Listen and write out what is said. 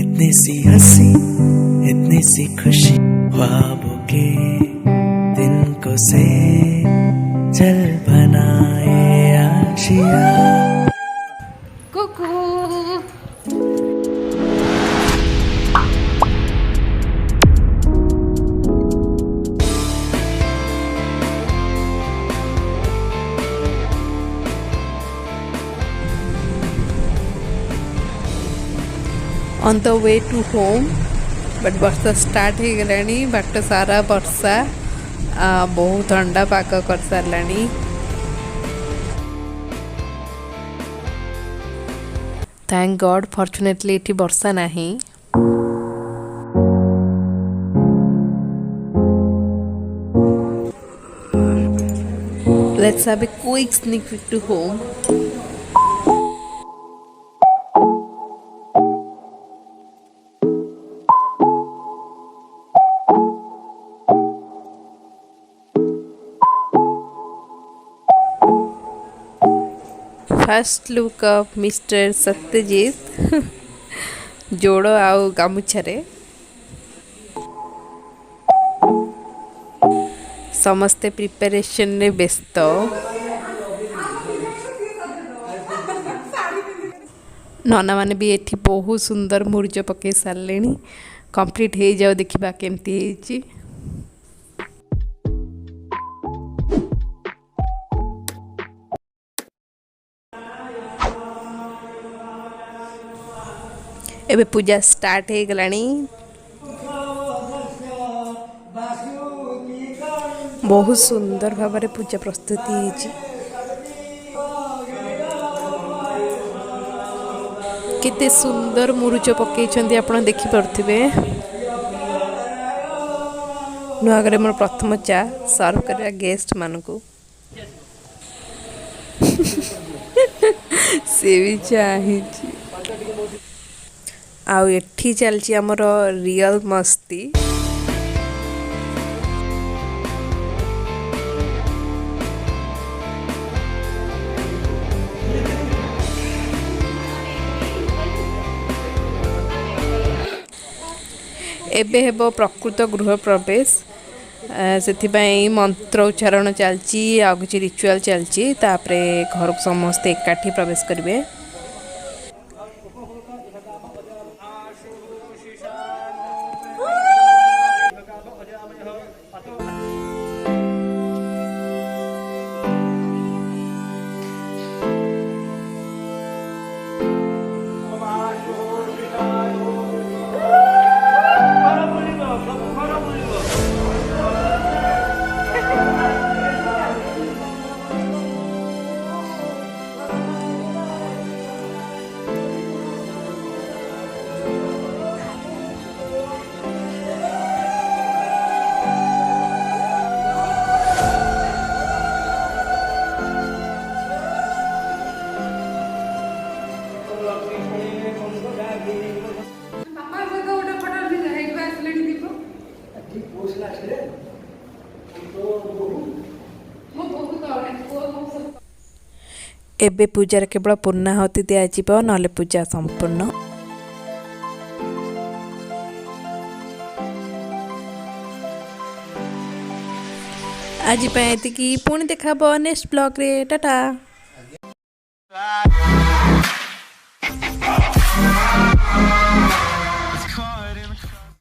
इतनी सी हंसी इतनी सी खुशी ख्वाबों के दिन को से जल बनाए आशिया। Kuku on the way to home but ବର୍ଷା ଷ୍ଟାର୍ଟ ହେଇଗଲାଣି। ବାଟ ସାରା ବର୍ଷା, ବହୁତ ଥଣ୍ଡା ପାଗ କରିସାରିଲାଣି। थैंक गॉड फॉर्चुनेटली एठी वर्षा नहीं। Let's have a quick sneak peek to home. First look of mister Satyajit जोड़ आउ गामुछारे समस्ते प्रिपरेशन रे व्यस्त। नना माने भी एठी बहुत सुंदर मुर्ज पके सारे कंप्लीट हो जाओ देखा केमती है। एबे पूजा स्टार्ट हो गलानी। बहुत सुंदर भाव में पूजा प्रस्तुति होती। केते सुंदर मुरुच पकई आप देखिपे। नुआगरे मोर प्रथम चा सर्व कर गेस्ट मानू से भी चाहे आउ एठी चलची हमर रियल मस्ती। एबे हेबो प्रकृत गृह प्रवेश से मंत्र उच्चारण चलची आ किछि रिचुअल चलची। तापरे घर को समस्त एकाठी प्रवेश करिवे। एबे पूजार केवल पूर्णाहुति दिज्व ना पूजा संपूर्ण। आज पुणी देखा नेक्स्ट ब्लॉग रे। टाटा।